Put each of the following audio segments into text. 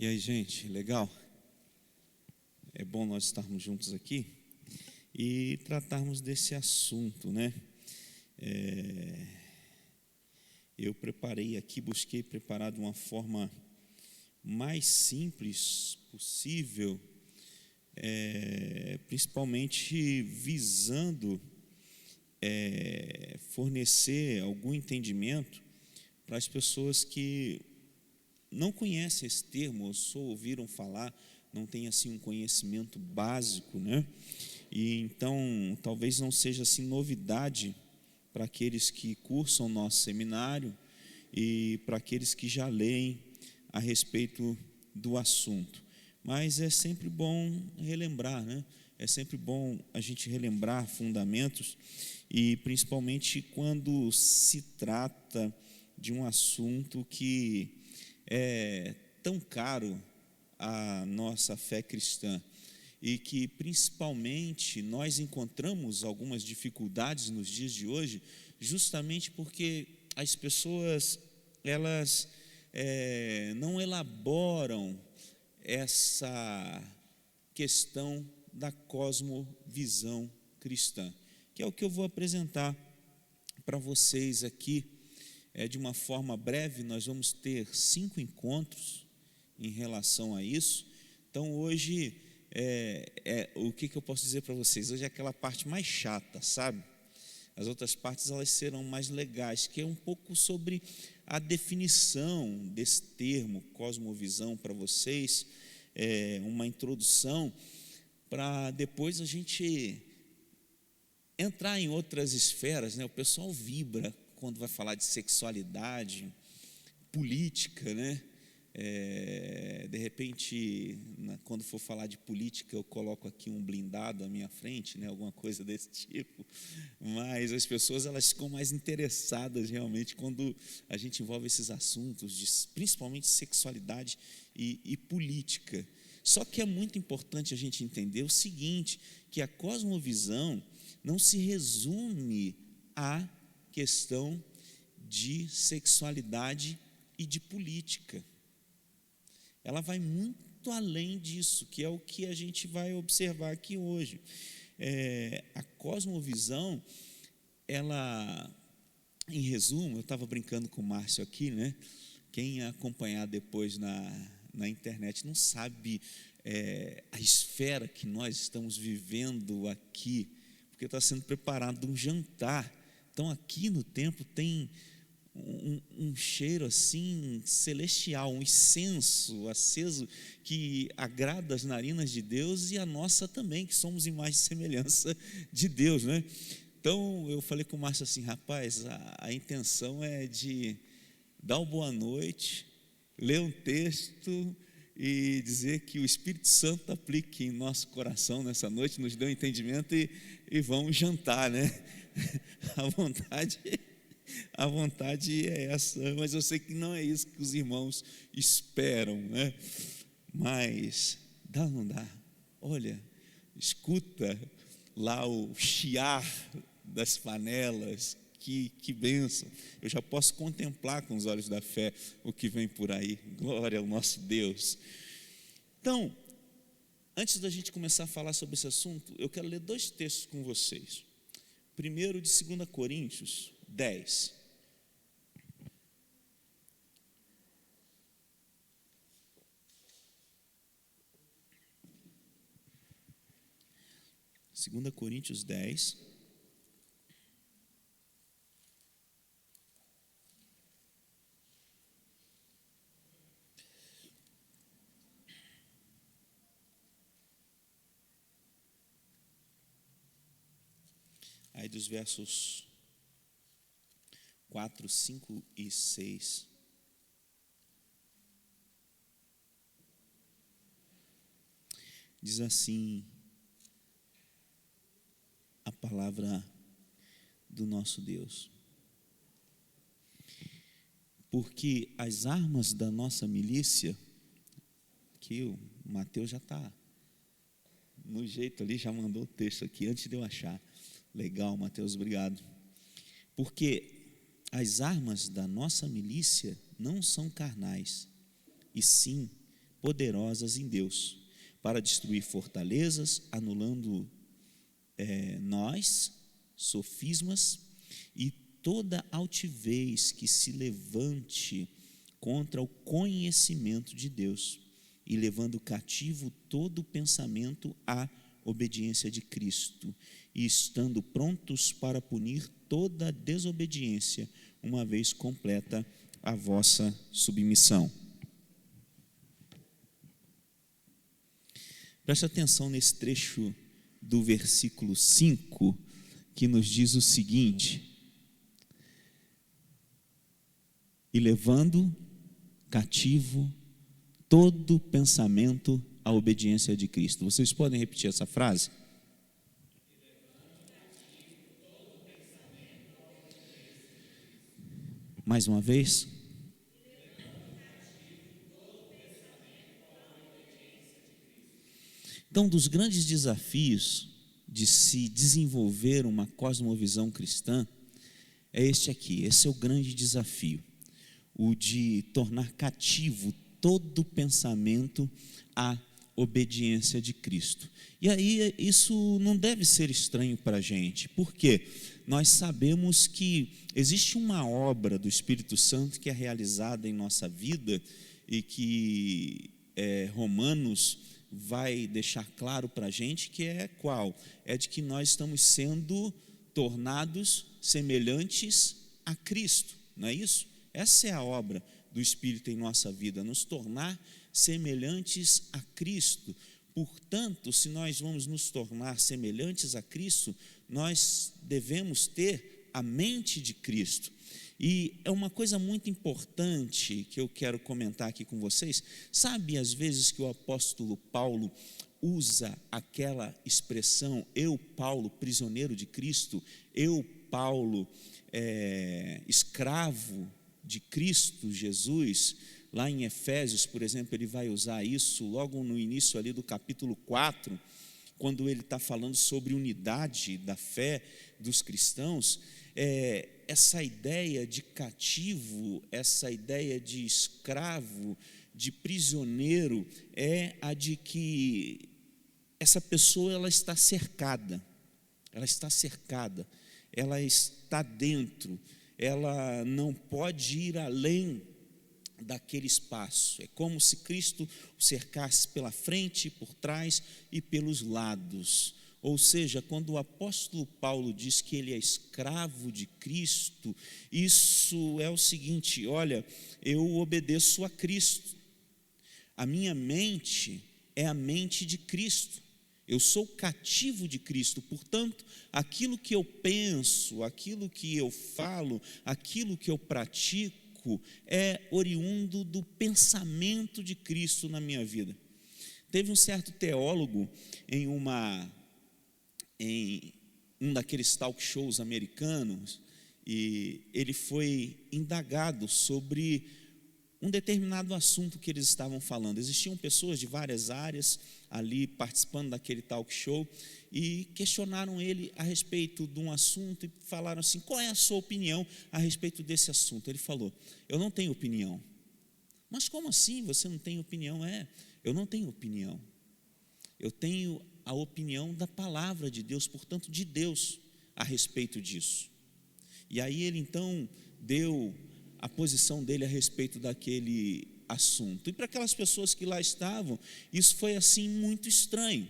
E aí, gente, legal? É bom nós estarmos juntos aqui e tratarmos desse assunto, né? Eu preparei aqui, busquei preparar de uma forma mais simples possível, principalmente visando fornecer algum entendimento para as pessoas que não conhecem esse termo, ou só ouviram falar, não tem assim um conhecimento básico, né? E então talvez não seja assim novidade para aqueles que cursam nosso seminário e para aqueles que já leem a respeito do assunto. Mas é sempre bom relembrar, né? É sempre bom a gente relembrar fundamentos, e principalmente quando se trata de um assunto que é tão caro à nossa fé cristã e que principalmente nós encontramos algumas dificuldades nos dias de hoje, justamente porque as pessoas elas não elaboram essa questão da cosmovisão cristã, que é o que eu vou apresentar para vocês aqui. De uma forma breve, nós vamos ter 5 encontros em relação a isso. Então hoje, o que eu posso dizer para vocês? Hoje é aquela parte mais chata, sabe? As outras partes elas serão mais legais, que é um pouco sobre a definição desse termo, cosmovisão, para vocês, uma introdução, para depois a gente entrar em outras esferas, né? O pessoal vibra quando vai falar de sexualidade, política, né? De repente, quando for falar de política, eu coloco aqui um blindado à minha frente, né? Alguma coisa desse tipo. Mas as pessoas elas ficam mais interessadas realmente quando a gente envolve esses assuntos, principalmente sexualidade e política. Só que é muito importante a gente entender o seguinte, que a cosmovisão não se resume a questão de sexualidade e de política. Ela vai muito além disso, que é o que a gente vai observar aqui hoje. A cosmovisão, ela, em resumo, eu estava brincando com o Márcio aqui, né? Quem acompanhar depois na internet não sabe a esfera que nós estamos vivendo aqui, porque está sendo preparado um jantar. Então aqui no templo tem um cheiro assim celestial, um incenso aceso que agrada as narinas de Deus e a nossa também, que somos imagem e semelhança de Deus, né? Então eu falei com o Márcio assim, rapaz, a intenção é de dar uma boa noite, ler um texto e dizer que o Espírito Santo aplique em nosso coração nessa noite, nos dê um entendimento e vamos jantar, né? A vontade é essa, mas eu sei que não é isso que os irmãos esperam, né? Mas dá ou não dá? Olha, escuta lá o chiar das panelas, que bênção. Eu já posso contemplar com os olhos da fé o que vem por aí. Glória ao nosso Deus. Então, antes da gente começar a falar sobre esse assunto, eu quero ler 2 textos com vocês. Primeiro de 2 Coríntios 10. Segunda Coríntios 10. Aí dos versos 4, 5 e 6. Diz assim a palavra do nosso Deus: porque as armas da nossa milícia, que o Mateus já está no jeito ali, já mandou o texto aqui antes de eu achar. Legal, Mateus, obrigado. Porque as armas da nossa milícia não são carnais, e sim poderosas em Deus, para destruir fortalezas, anulando nós, sofismas e toda altivez que se levante contra o conhecimento de Deus, e levando cativo todo pensamento à obediência de Cristo, e estando prontos para punir toda desobediência, uma vez completa a vossa submissão. Preste atenção nesse trecho do versículo 5, que nos diz o seguinte: e levando cativo todo pensamento à obediência de Cristo. Vocês podem repetir essa frase? Mais uma vez. Então, um dos grandes desafios de se desenvolver uma cosmovisão cristã é este aqui. Esse é o grande desafio, o de tornar cativo todo pensamento à obediência de Cristo. E aí isso não deve ser estranho para a gente, porque nós sabemos que existe uma obra do Espírito Santo que é realizada em nossa vida e que Romanos vai deixar claro para a gente, que é qual? É de que nós estamos sendo tornados semelhantes a Cristo, não é isso? Essa é a obra do Espírito em nossa vida, nos tornar semelhantes a Cristo. Portanto, se nós vamos nos tornar semelhantes a Cristo, nós devemos ter a mente de Cristo. E é uma coisa muito importante que eu quero comentar aqui com vocês. Sabe, às vezes que o apóstolo Paulo usa aquela expressão, eu, Paulo, prisioneiro de Cristo, eu, Paulo, escravo de Cristo Jesus. Lá em Efésios, por exemplo, ele vai usar isso logo no início ali do capítulo 4, quando ele está falando sobre unidade da fé dos cristãos. Essa ideia de cativo, essa ideia de escravo, de prisioneiro, é a de que essa pessoa ela está cercada, ela está dentro, ela não pode ir além daquele espaço. É como se Cristo o cercasse pela frente, por trás e pelos lados. Ou seja, quando o apóstolo Paulo diz que ele é escravo de Cristo, isso é o seguinte: olha, eu obedeço a Cristo, a minha mente é a mente de Cristo, eu sou cativo de Cristo. Portanto, aquilo que eu penso, aquilo que eu falo, aquilo que eu pratico é oriundo do pensamento de Cristo na minha vida. Teve um certo teólogo em um daqueles talk shows americanos, e ele foi indagado sobre um determinado assunto que eles estavam falando. Existiam pessoas de várias áreas ali participando daquele talk show e questionaram ele a respeito de um assunto e falaram assim: qual é a sua opinião a respeito desse assunto? Ele falou: eu não tenho opinião. Mas como assim você não tem opinião? Eu não tenho opinião, eu tenho a opinião da palavra de Deus, portanto de Deus, a respeito disso. E aí ele então deu a posição dele a respeito daquele assunto. E para aquelas pessoas que lá estavam, isso foi assim muito estranho,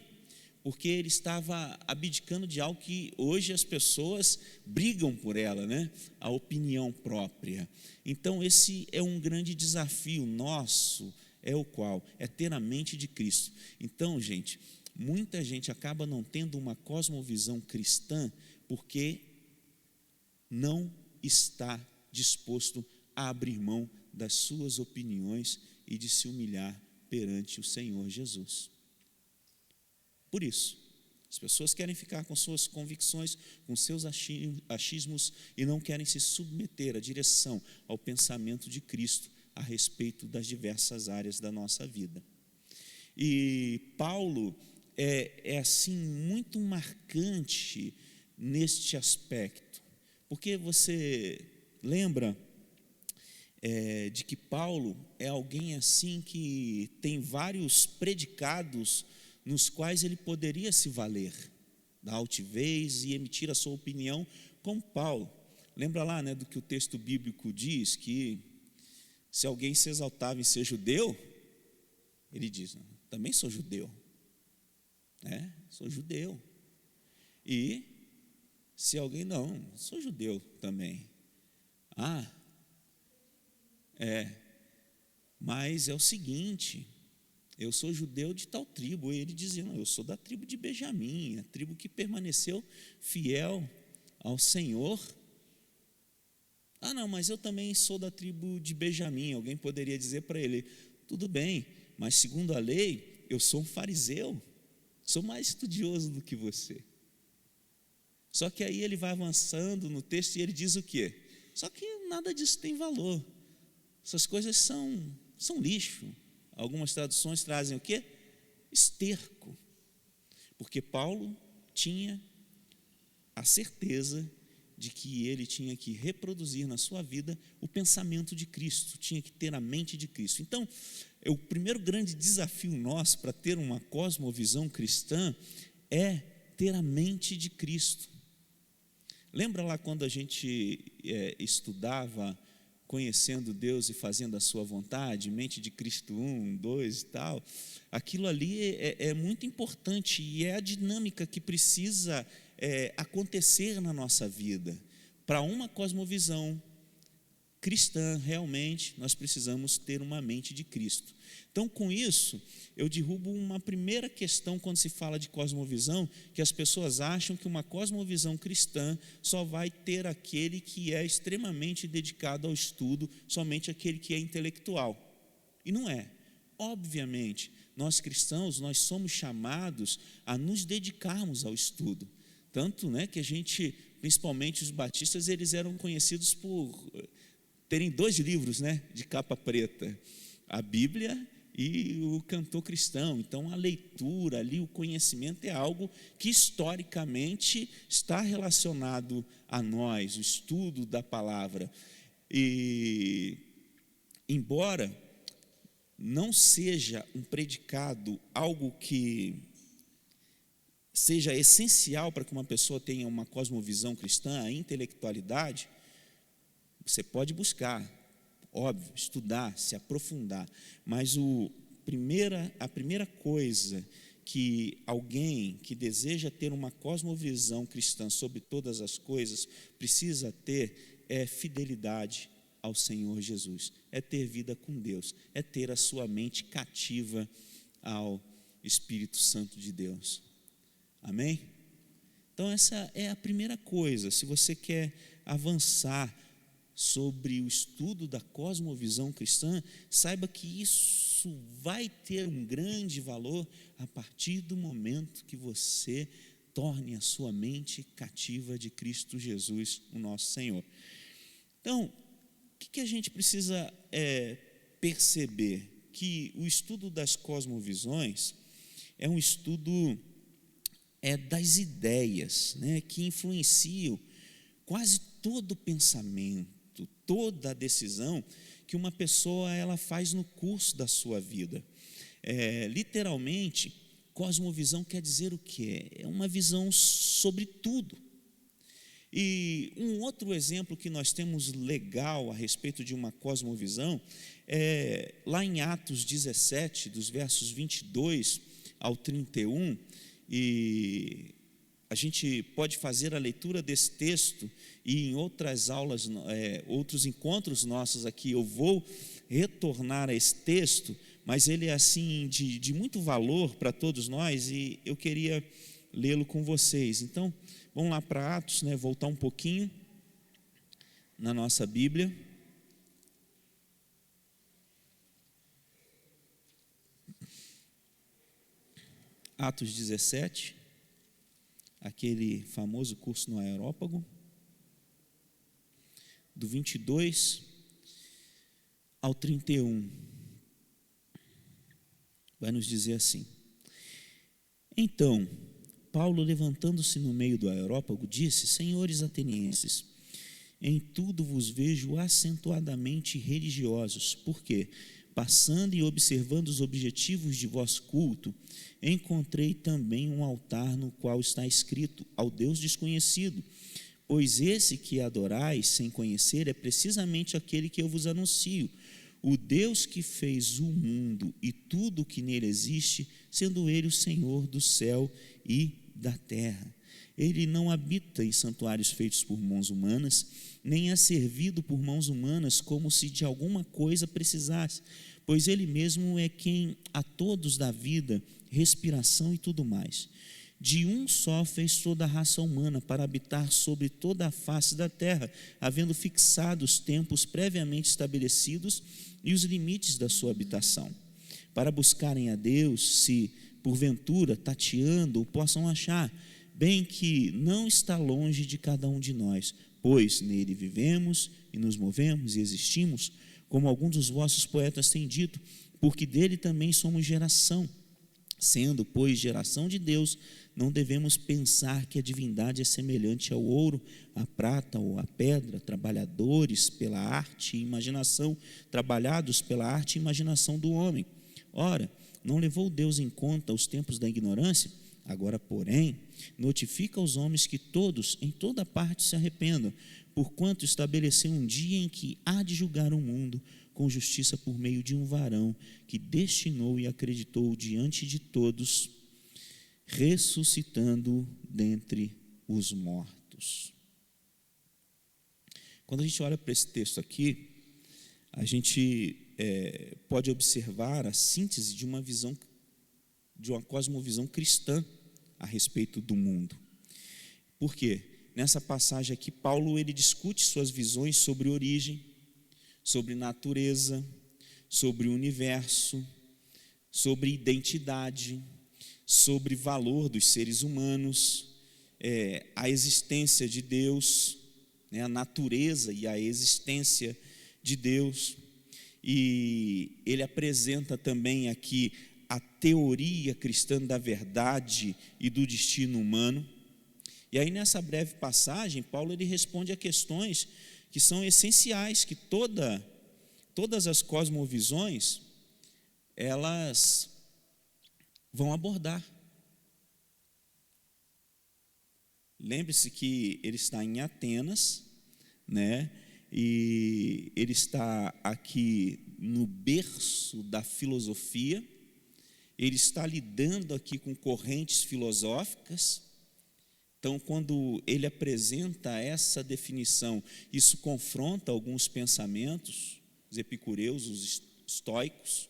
porque ele estava abdicando de algo que hoje as pessoas brigam por ela, né? A opinião própria. Então esse é um grande desafio nosso, é o qual? É ter a mente de Cristo. Então, gente, muita gente acaba não tendo uma cosmovisão cristã porque não está disposto a abrir mão das suas opiniões e de se humilhar perante o Senhor Jesus. Por isso, as pessoas querem ficar com suas convicções, com seus achismos, e não querem se submeter à direção, ao pensamento de Cristo a respeito das diversas áreas da nossa vida. E Paulo é assim muito marcante neste aspecto, porque você lembra de que Paulo é alguém assim que tem vários predicados nos quais ele poderia se valer da altivez e emitir a sua opinião como Paulo. Lembra lá, né, do que o texto bíblico diz, que se alguém se exaltava em ser judeu, ele diz, também sou judeu, sou judeu. E se alguém, não, sou judeu também. Mas é o seguinte, eu sou judeu de tal tribo. E ele dizia, não, eu sou da tribo de Benjamim, a tribo que permaneceu fiel ao Senhor. Não, mas eu também sou da tribo de Benjamim. Alguém poderia dizer para ele, tudo bem, mas segundo a lei, eu sou um fariseu, sou mais estudioso do que você. Só que aí ele vai avançando no texto e ele diz o quê? Só que nada disso tem valor. Essas coisas são lixo. Algumas traduções trazem o quê? Esterco. Porque Paulo tinha a certeza de que ele tinha que reproduzir na sua vida o pensamento de Cristo, tinha que ter a mente de Cristo. Então, o primeiro grande desafio nosso para ter uma cosmovisão cristã é ter a mente de Cristo. Lembra lá quando a gente estudava conhecendo Deus e fazendo a sua vontade, mente de Cristo 1, 2 e tal? Aquilo ali é muito importante e é a dinâmica que precisa acontecer na nossa vida. Para uma cosmovisão cristã, realmente, nós precisamos ter uma mente de Cristo. Então, com isso, eu derrubo uma primeira questão quando se fala de cosmovisão, que as pessoas acham que uma cosmovisão cristã só vai ter aquele que é extremamente dedicado ao estudo, somente aquele que é intelectual. E não é. Obviamente, nós cristãos, nós somos chamados a nos dedicarmos ao estudo. Tanto, que a gente, principalmente os batistas, eles eram conhecidos por terem 2 livros, de capa preta, a Bíblia e o Cantor Cristão. Então a leitura ali, o conhecimento é algo que historicamente está relacionado a nós, o estudo da palavra. E embora não seja um predicado algo que seja essencial para que uma pessoa tenha uma cosmovisão cristã, a intelectualidade, você pode buscar, óbvio, estudar, se aprofundar, mas a primeira coisa que alguém que deseja ter uma cosmovisão cristã sobre todas as coisas precisa ter é fidelidade ao Senhor Jesus, é ter vida com Deus, é ter a sua mente cativa ao Espírito Santo de Deus. Amém? Então essa é a primeira coisa. Se você quer avançar sobre o estudo da cosmovisão cristã, saiba que isso vai ter um grande valor a partir do momento que você torne a sua mente cativa de Cristo Jesus, o nosso Senhor. Então, o que a gente precisa perceber? Que o estudo das cosmovisões é um estudo das ideias, que influenciam quase todo o pensamento, toda a decisão que uma pessoa ela faz no curso da sua vida. Literalmente, cosmovisão quer dizer o quê? É uma visão sobre tudo. E um outro exemplo que nós temos legal a respeito de uma cosmovisão é lá em Atos 17, dos versos 22 ao 31, e a gente pode fazer a leitura desse texto e em outras aulas, outros encontros nossos aqui, eu vou retornar a esse texto, mas ele é assim de muito valor para todos nós e eu queria lê-lo com vocês. Então, vamos lá para Atos, voltar um pouquinho na nossa Bíblia. Atos 17, aquele famoso curso no Aerópago, do 22 ao 31, vai nos dizer assim: Então, Paulo, levantando-se no meio do Aerópago, disse: Senhores atenienses, Em tudo vos vejo acentuadamente religiosos. Por quê? Passando e observando os objetivos de vosso culto, encontrei também um altar no qual está escrito: ao Deus desconhecido. Pois esse que adorais sem conhecer é precisamente aquele que eu vos anuncio, o Deus que fez o mundo e tudo o que nele existe, sendo ele o Senhor do céu e da terra. Ele não habita em santuários feitos por mãos humanas, nem é servido por mãos humanas como se de alguma coisa precisasse, pois ele mesmo é quem a todos dá vida, respiração e tudo mais. De um só fez toda a raça humana para habitar sobre toda a face da terra, havendo fixado os tempos previamente estabelecidos e os limites da sua habitação, para buscarem a Deus, se porventura tateando o possam achar, bem que não está longe de cada um de nós, pois nele vivemos e nos movemos e existimos, como alguns dos vossos poetas têm dito, porque dele também somos geração. Sendo, pois, geração de Deus, não devemos pensar que a divindade é semelhante ao ouro, à prata ou à pedra, trabalhadores pela arte e imaginação, trabalhados pela arte e imaginação do homem. Ora, não levou Deus em conta os tempos da ignorância? Agora, porém, notifica aos homens que todos, em toda parte, se arrependam, porquanto estabeleceu um dia em que há de julgar o mundo, com justiça por meio de um varão que destinou e acreditou diante de todos, ressuscitando dentre os mortos. Quando a gente olha para esse texto aqui, a gente pode observar a síntese de uma visão, de uma cosmovisão cristã a respeito do mundo. Por quê? Nessa passagem aqui, Paulo ele discute suas visões sobre origem, sobre natureza, sobre o universo, sobre identidade, sobre valor dos seres humanos, a existência de Deus, a natureza e a existência de Deus. E ele apresenta também aqui a teoria cristã da verdade e do destino humano. E aí nessa breve passagem, Paulo ele responde a questões que são essenciais, que todas as cosmovisões, elas vão abordar. Lembre-se que ele está em Atenas, né? E ele está aqui no berço da filosofia, ele está lidando aqui com correntes filosóficas. Então, quando ele apresenta essa definição, isso confronta alguns pensamentos, os epicureus, os estoicos,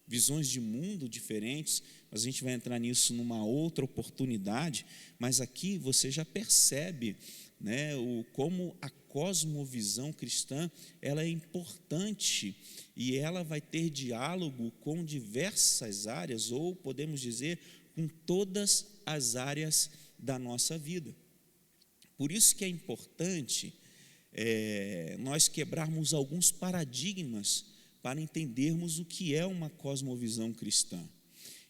visões de mundo diferentes, mas a gente vai entrar nisso numa outra oportunidade, mas aqui você já percebe, né, como a cosmovisão cristã ela é importante e ela vai ter diálogo com diversas áreas, ou podemos dizer, com todas as áreas da nossa vida. Por isso que é importante nós quebrarmos alguns paradigmas para entendermos o que é uma cosmovisão cristã.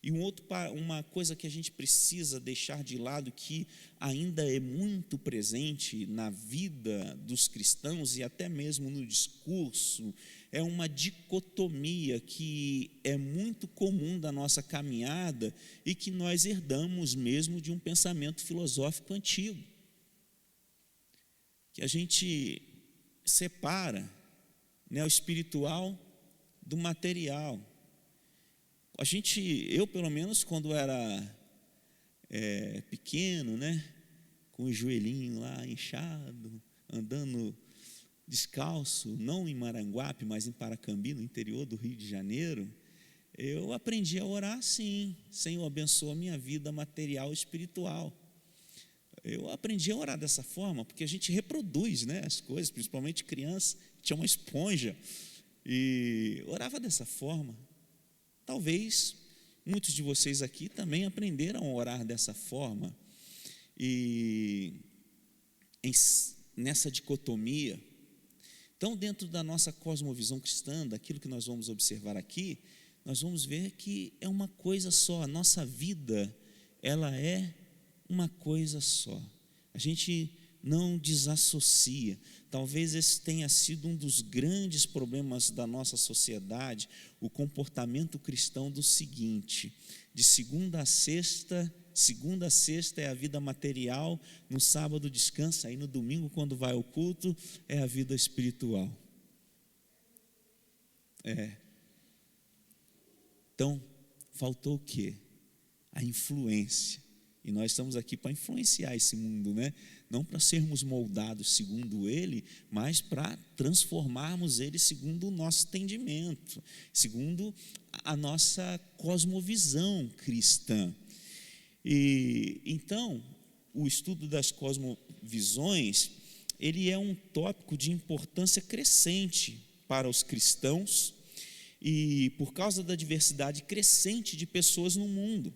E uma coisa que a gente precisa deixar de lado, que ainda é muito presente na vida dos cristãos e até mesmo no discurso, é uma dicotomia que é muito comum da nossa caminhada e que nós herdamos mesmo de um pensamento filosófico antigo. Que a gente separa, né, o espiritual do material. Eu pelo menos quando era pequeno, né, com o joelhinho lá inchado, andando descalço, não em Maranguape, mas em Paracambi, no interior do Rio de Janeiro, eu aprendi a orar assim: Senhor, abençoa a minha vida material e espiritual. Eu aprendi a orar dessa forma, porque a gente reproduz, né, as coisas, principalmente criança, tinha uma esponja, e orava dessa forma. Talvez muitos de vocês aqui também aprenderam a orar dessa forma. E nessa dicotomia, então, dentro da nossa cosmovisão cristã, daquilo que nós vamos observar aqui, nós vamos ver que é uma coisa só. A nossa vida, ela é uma coisa só. A gente não desassocia. Talvez esse tenha sido um dos grandes problemas da nossa sociedade, o comportamento cristão do seguinte: de segunda a sexta é a vida material, no sábado descansa, aí no domingo, quando vai ao culto, é a vida espiritual. Então, faltou o quê? A influência. E nós estamos aqui para influenciar esse mundo, né? Não para sermos moldados segundo ele, mas para transformarmos ele segundo o nosso entendimento, segundo a nossa cosmovisão cristã. E então, o estudo das cosmovisões, ele é um tópico de importância crescente para os cristãos, e por causa da diversidade crescente de pessoas no mundo,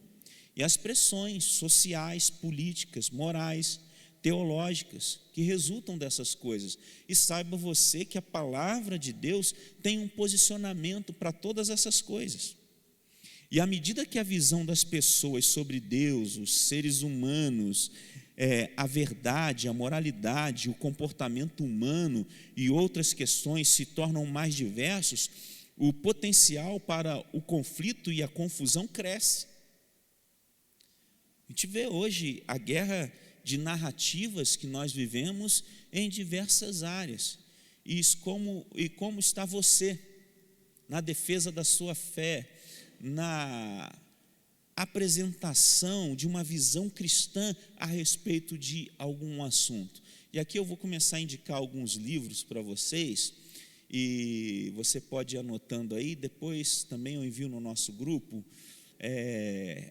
e as pressões sociais, políticas, morais, teológicas, que resultam dessas coisas. E saiba você que a palavra de Deus tem um posicionamento para todas essas coisas. E à medida que a visão das pessoas sobre Deus, os seres humanos, a verdade, a moralidade, o comportamento humano e outras questões se tornam mais diversos, o potencial para o conflito e a confusão cresce. A gente vê hoje a guerra de narrativas que nós vivemos em diversas áreas. E como está você na defesa da sua fé, na apresentação de uma visão cristã a respeito de algum assunto? E aqui eu vou começar a indicar alguns livros para vocês, e você pode ir anotando aí, depois também eu envio no nosso grupo.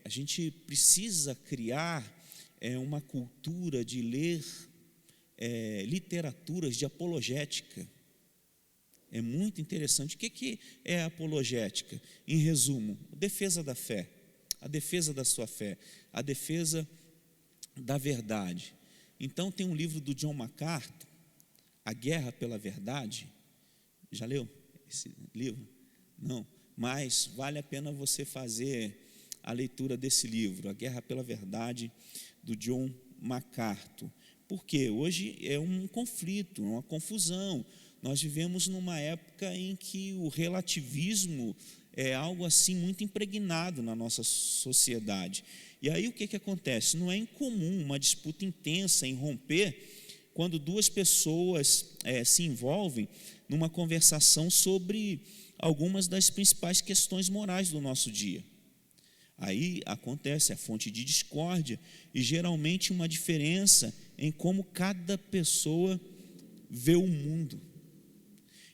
A gente precisa criar uma cultura de ler literaturas de apologética. É muito interessante. O que é apologética? Em resumo, a defesa da fé, a defesa da sua fé, a defesa da verdade. Então tem um livro do John MacArthur, A Guerra pela Verdade. Já leu esse livro? Não. Mas vale a pena você fazer a leitura desse livro, A Guerra pela Verdade, do John MacArthur. Porque hoje é um conflito, uma confusão. Nós vivemos numa época em que o relativismo é algo assim muito impregnado na nossa sociedade. E aí o que acontece? Não é incomum uma disputa intensa em romper quando duas pessoas se envolvem numa conversação sobre algumas das principais questões morais do nosso dia. Aí acontece a fonte de discórdia e geralmente uma diferença em como cada pessoa vê o mundo.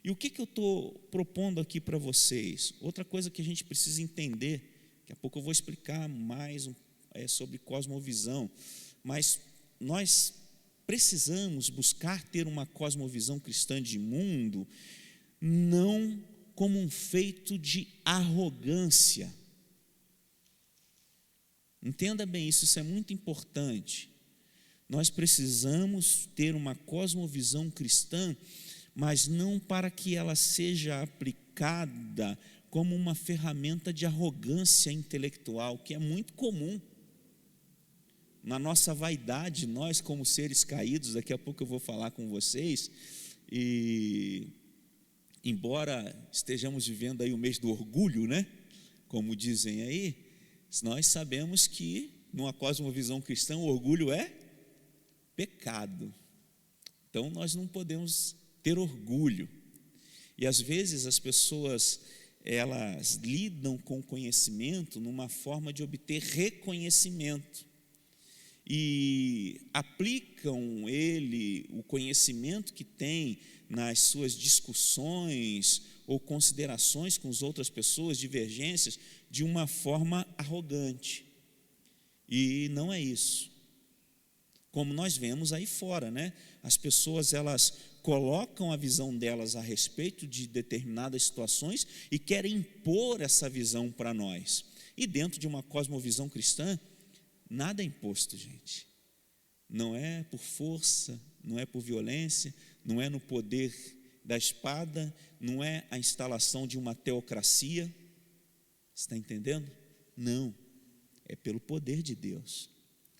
E o que eu estou propondo aqui para vocês? Outra coisa que a gente precisa entender, daqui a pouco eu vou explicar mais sobre cosmovisão, mas nós precisamos buscar ter uma cosmovisão cristã de mundo, não como um feito de arrogância. Entenda bem isso, isso é muito importante. Nós precisamos ter uma cosmovisão cristã, mas não para que ela seja aplicada como uma ferramenta de arrogância intelectual, que é muito comum. Na nossa vaidade, nós como seres caídos, daqui a pouco eu vou falar com vocês, e embora estejamos vivendo aí o mês do orgulho, né? Como dizem aí, nós sabemos que numa cosmovisão cristã o orgulho é pecado. Então nós não podemos ter orgulho. E às vezes as pessoas, elas lidam com o conhecimento numa forma de obter reconhecimento. E aplicam o conhecimento que tem nas suas discussões ou considerações com as outras pessoas, divergências, de uma forma arrogante. E não é isso. Como nós vemos aí fora, né? As pessoas, elas colocam a visão delas a respeito de determinadas situações e querem impor essa visão para nós. E dentro de uma cosmovisão cristã, nada é imposto, gente. Não é por força, não é por violência, não é no poder da espada, não é a instalação de uma teocracia. Você está entendendo? Não. É pelo poder de Deus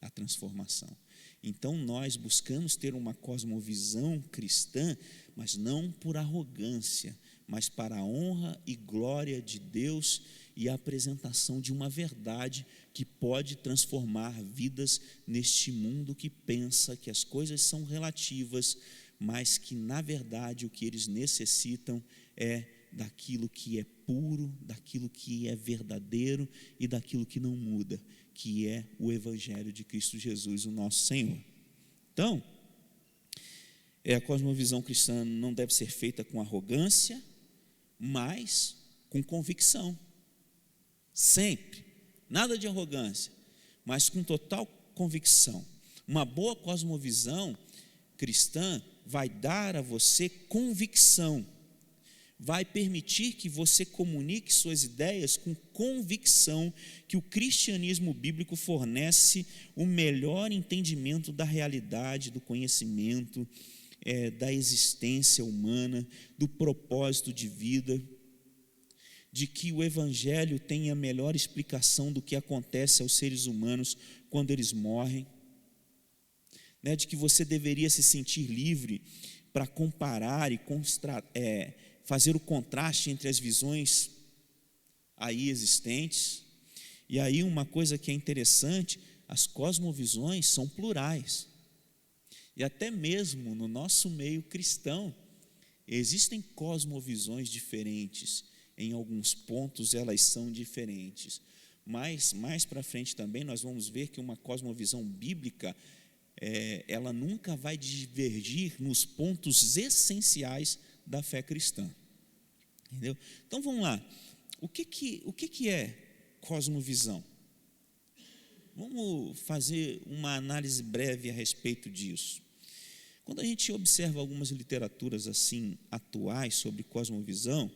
a transformação. Então nós buscamos ter uma cosmovisão cristã, mas não por arrogância, mas para a honra e glória de Deus e a apresentação de uma verdade que pode transformar vidas neste mundo que pensa que as coisas são relativas, mas que na verdade o que eles necessitam é daquilo que é puro, daquilo que é verdadeiro e daquilo que não muda, que é o Evangelho de Cristo Jesus, o nosso Senhor. Então, a cosmovisão cristã não deve ser feita com arrogância, mas com convicção. Sempre. Nada de arrogância, mas com total convicção. Uma boa cosmovisão cristã vai dar a você convicção, vai permitir que você comunique suas ideias com convicção que o cristianismo bíblico fornece o melhor entendimento da realidade, do conhecimento, da existência humana, do propósito de vida, de que o Evangelho tem a melhor explicação do que acontece aos seres humanos quando eles morrem, de que você deveria se sentir livre para comparar e fazer o contraste entre as visões aí existentes. E aí uma coisa que é interessante, as cosmovisões são plurais. E até mesmo no nosso meio cristão, existem cosmovisões diferentes. Em alguns pontos elas são diferentes. Mas mais para frente também nós vamos ver que uma cosmovisão bíblica, ela nunca vai divergir nos pontos essenciais da fé cristã. Entendeu? Então vamos lá. O que é cosmovisão? Vamos fazer uma análise breve a respeito disso. Quando a gente observa algumas literaturas assim atuais sobre cosmovisão,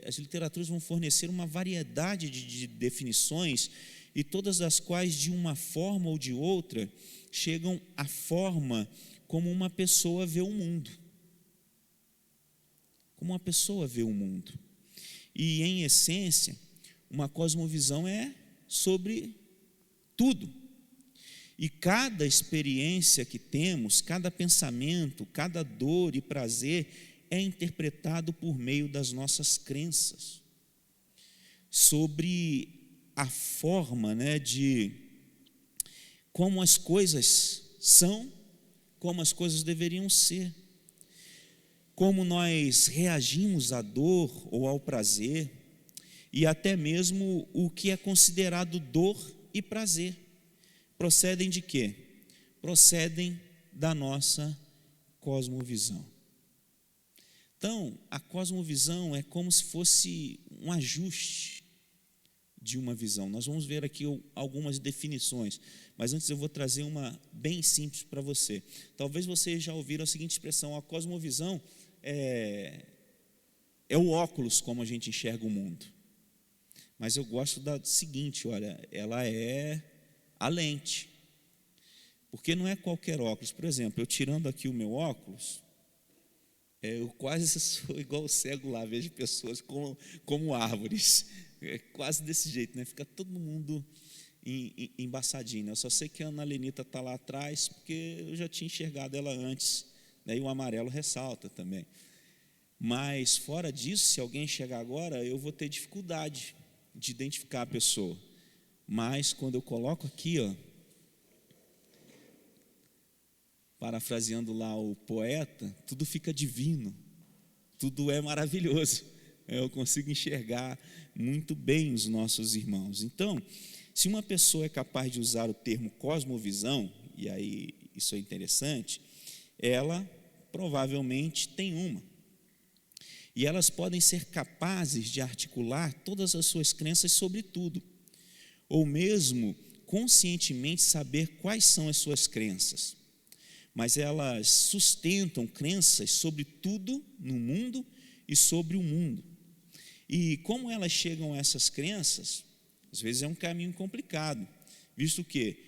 as literaturas vão fornecer uma variedade de definições, e todas as quais, de uma forma ou de outra, chegam à forma como uma pessoa vê o mundo. Como uma pessoa vê o mundo. E, em essência, uma cosmovisão é sobre tudo. E cada experiência que temos, cada pensamento, cada dor e prazer é interpretado por meio das nossas crenças sobre a forma, de como as coisas são, como as coisas deveriam ser, como nós reagimos à dor ou ao prazer, e até mesmo o que é considerado dor e prazer. Procedem de quê? Procedem da nossa cosmovisão. Então, a cosmovisão é como se fosse um ajuste de uma visão. Nós vamos ver aqui algumas definições, mas antes eu vou trazer uma bem simples para você. Talvez vocês já ouviram a seguinte expressão: a cosmovisão é o óculos como a gente enxerga o mundo. Mas eu gosto da seguinte, olha, ela é a lente. Porque não é qualquer óculos. Por exemplo, eu tirando aqui o meu óculos, eu quase sou igual o cego lá, vejo pessoas como árvores. É quase desse jeito, Fica todo mundo embaçadinho. Eu só sei que a Ana Lenita está lá atrás, porque eu já tinha enxergado ela antes, e o amarelo ressalta também. Mas, fora disso, se alguém chegar agora, eu vou ter dificuldade de identificar a pessoa. Mas, quando eu coloco aqui, parafraseando lá o poeta, tudo fica divino, tudo é maravilhoso. Eu consigo enxergar muito bem os nossos irmãos. Então, se uma pessoa é capaz de usar o termo cosmovisão, e aí isso é interessante, ela provavelmente tem uma. E elas podem ser capazes de articular todas as suas crenças sobre tudo, ou mesmo conscientemente saber quais são as suas crenças. Mas elas sustentam crenças sobre tudo no mundo e sobre o mundo. E como elas chegam a essas crenças, às vezes é um caminho complicado, visto que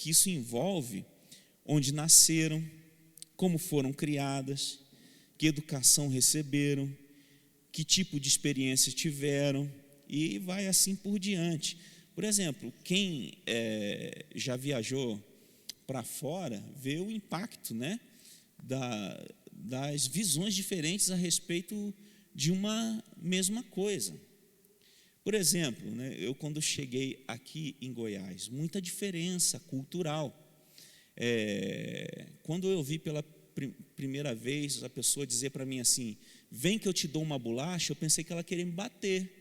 isso envolve onde nasceram, como foram criadas, que educação receberam, que tipo de experiência tiveram, e vai assim por diante. Por exemplo, quem já viajou para fora vê o impacto, né, das visões diferentes a respeito de uma mesma coisa. Por exemplo, né, eu quando cheguei aqui em Goiás, muita diferença cultural. Quando eu vi pela primeira vez a pessoa dizer para mim assim, vem que eu te dou uma bolacha, eu pensei que ela queria me bater.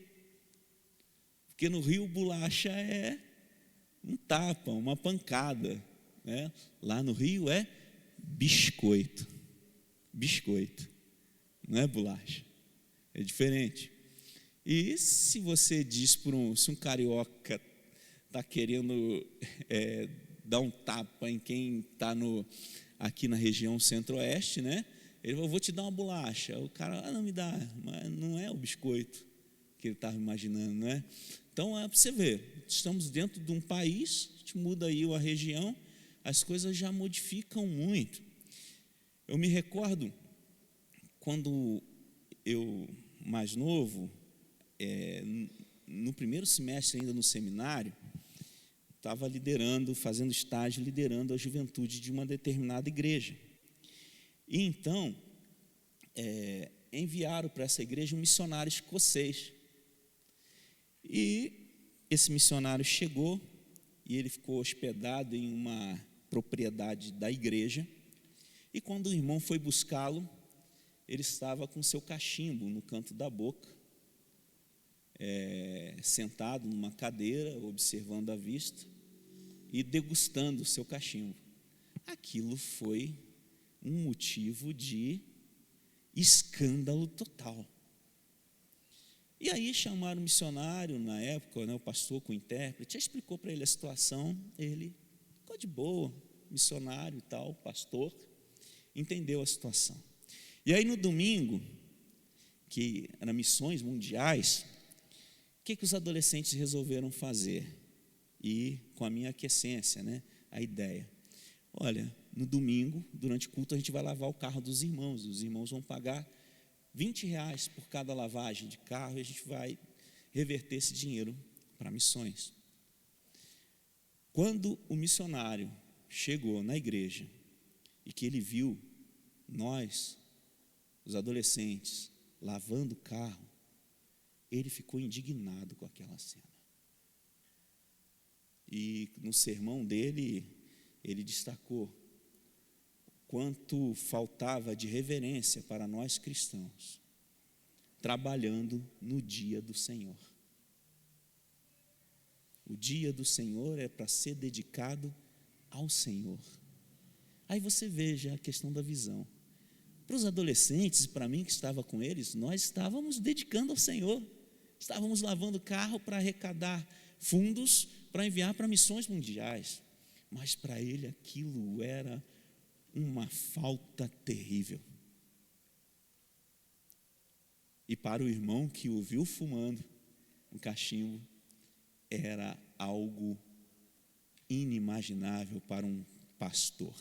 Porque no Rio, bolacha é um tapa, uma pancada, né? Lá no Rio é biscoito, não é bolacha, é diferente. E se você diz se um carioca está querendo dar um tapa em quem está aqui na região centro-oeste, né? Ele falou, vou te dar uma bolacha. O cara, não me dá, mas não é o biscoito que ele estava imaginando, né? Então, para você ver, estamos dentro de um país, a gente muda aí a região, as coisas já modificam muito. Eu me recordo, quando eu, mais novo, no primeiro semestre ainda no seminário, estava fazendo estágio, liderando a juventude de uma determinada igreja. E então, enviaram para essa igreja um missionário escocês. E esse missionário chegou e ele ficou hospedado em uma propriedade da igreja. E quando o irmão foi buscá-lo, ele estava com seu cachimbo no canto da boca, sentado numa cadeira, observando a vista e degustando o seu cachimbo. Aquilo foi um motivo de escândalo total. E aí chamaram o missionário, na época, né, o pastor com o intérprete, explicou para ele a situação, ele ficou de boa, missionário e tal, pastor, entendeu a situação. E aí no domingo, que era missões mundiais, o que os adolescentes resolveram fazer? E com a minha aquiescência, né, a ideia, olha, no domingo, durante o culto, a gente vai lavar o carro dos irmãos, os irmãos vão pagar R$20 por cada lavagem de carro e a gente vai reverter esse dinheiro para missões. Quando o missionário chegou na igreja e que ele viu nós, os adolescentes, lavando o carro, ele ficou indignado com aquela cena. E no sermão dele, ele destacou quanto faltava de reverência para nós cristãos, trabalhando no dia do Senhor. O dia do Senhor é para ser dedicado ao Senhor. Aí você veja a questão da visão. Para os adolescentes, para mim que estava com eles, nós estávamos dedicando ao Senhor. Estávamos lavando o carro para arrecadar fundos para enviar para missões mundiais. Mas para ele aquilo era uma falta terrível. E para o irmão que o viu fumando um cachimbo, era algo inimaginável para um pastor.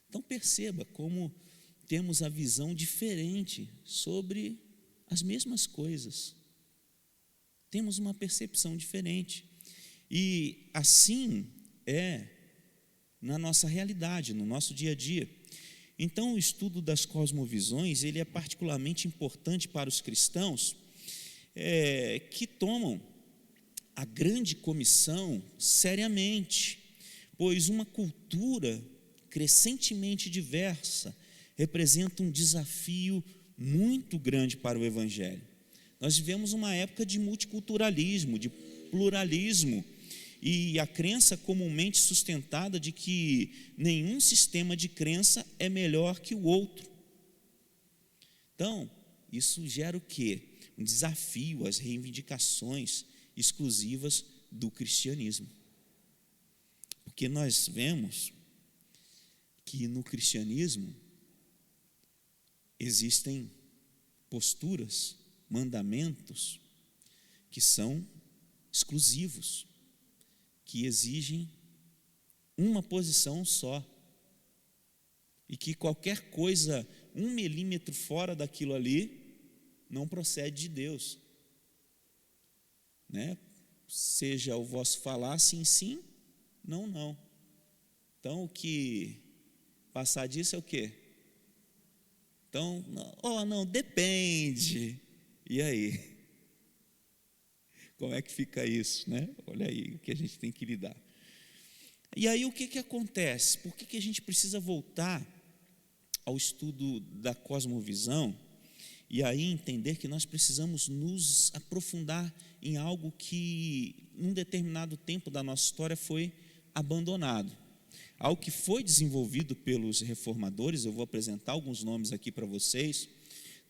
Então perceba como temos a visão diferente sobre as mesmas coisas. Temos uma percepção diferente. E assim é na nossa realidade, no nosso dia a dia. Então, o estudo das cosmovisões, ele é particularmente importante para os cristãos que tomam a grande comissão seriamente, pois uma cultura crescentemente diversa representa um desafio muito grande para o Evangelho. Nós vivemos uma época de multiculturalismo, de pluralismo, e a crença comumente sustentada de que nenhum sistema de crença é melhor que o outro. Então, isso gera o quê? Um desafio às reivindicações exclusivas do cristianismo. Porque nós vemos que no cristianismo existem posturas, mandamentos que são exclusivos, que exigem uma posição só, e que qualquer coisa 1 milímetro fora daquilo ali não procede de Deus, né? seja o vosso falar sim, sim, não, não. Então, o que passar disso é o quê? Então, não, depende. E aí? Como é que fica isso, né? Olha aí o que a gente tem que lidar. E aí o que acontece? Por que a gente precisa voltar ao estudo da cosmovisão e aí entender que nós precisamos nos aprofundar em algo que, num determinado tempo da nossa história, foi abandonado. Algo que foi desenvolvido pelos reformadores. Eu vou apresentar alguns nomes aqui para vocês,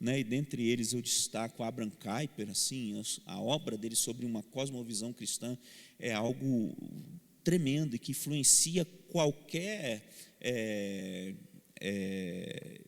né? E dentre eles eu destaco Abraham Kuyper. Assim, a obra dele sobre uma cosmovisão cristã é algo tremendo e que influencia qualquer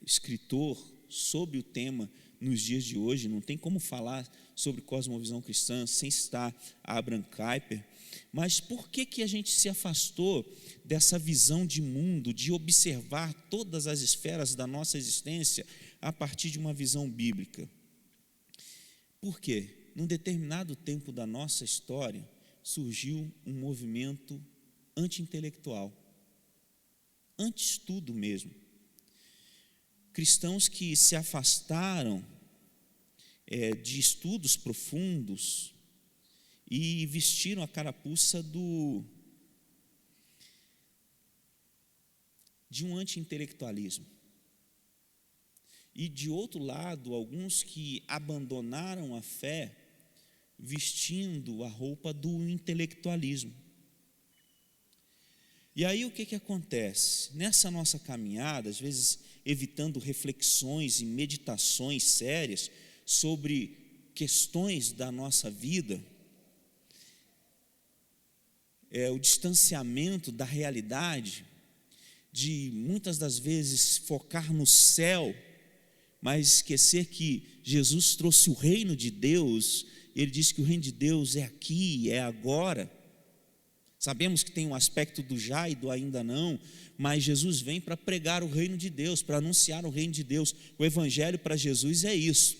escritor sobre o tema nos dias de hoje. Não tem como falar sobre cosmovisão cristã sem citar Abraham Kuyper. Mas por que a gente se afastou dessa visão de mundo, de observar todas as esferas da nossa existência a partir de uma visão bíblica? Por quê? Num determinado tempo da nossa história, surgiu um movimento anti-intelectual, anti-estudo mesmo. Cristãos que se afastaram de estudos profundos e vestiram a carapuça de um anti-intelectualismo. E de outro lado, alguns que abandonaram a fé vestindo a roupa do intelectualismo. E aí o que acontece? Nessa nossa caminhada, às vezes evitando reflexões e meditações sérias sobre questões da nossa vida, o distanciamento da realidade, de muitas das vezes focar no céu, mas esquecer que Jesus trouxe o reino de Deus. Ele disse que o reino de Deus é aqui, é agora. Sabemos que tem um aspecto do já e do ainda não, mas Jesus vem para pregar o reino de Deus, para anunciar o reino de Deus. O evangelho para Jesus é isso.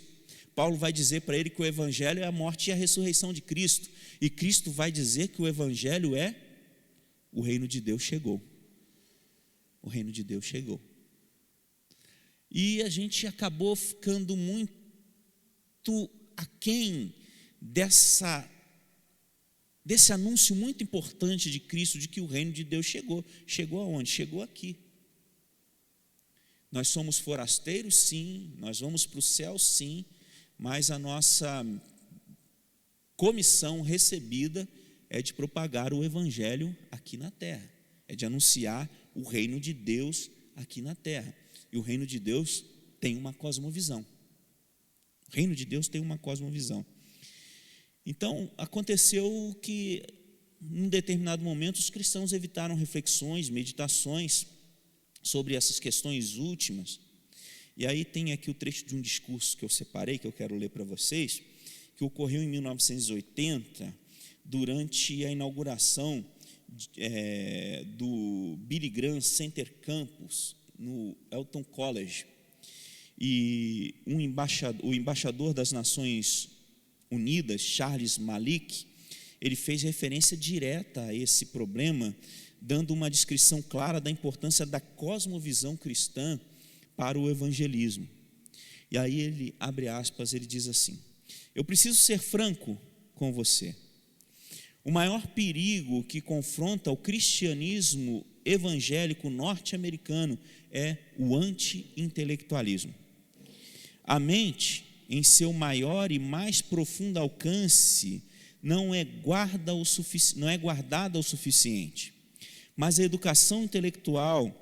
Paulo vai dizer para ele que o evangelho é a morte e a ressurreição de Cristo, e Cristo vai dizer que o evangelho é o reino de Deus chegou. O reino de Deus chegou. E a gente acabou ficando muito aquém desse anúncio muito importante de Cristo, de que o reino de Deus chegou. Chegou aonde? Chegou aqui. Nós somos forasteiros, sim, nós vamos para o céu, sim, mas a nossa comissão recebida é de propagar o evangelho aqui na terra, é de anunciar o reino de Deus aqui na terra. E o reino de Deus tem uma cosmovisão. O reino de Deus tem uma cosmovisão. Então, aconteceu que, num determinado momento, os cristãos evitaram reflexões, meditações sobre essas questões últimas. E aí tem aqui o trecho de um discurso que eu separei, que eu quero ler para vocês, que ocorreu em 1980, durante a inauguração do Billy Graham Center Campus, no Elton College. E o embaixador das Nações Unidas, Charles Malik, ele fez referência direta a esse problema, dando uma descrição clara da importância da cosmovisão cristã para o evangelismo. E aí ele abre aspas, ele diz assim: eu preciso ser franco com você. O maior perigo que confronta o cristianismo evangélico norte-americano é o anti-intelectualismo. A mente, em seu maior e mais profundo alcance, não é guardada o suficiente. Mas a educação intelectual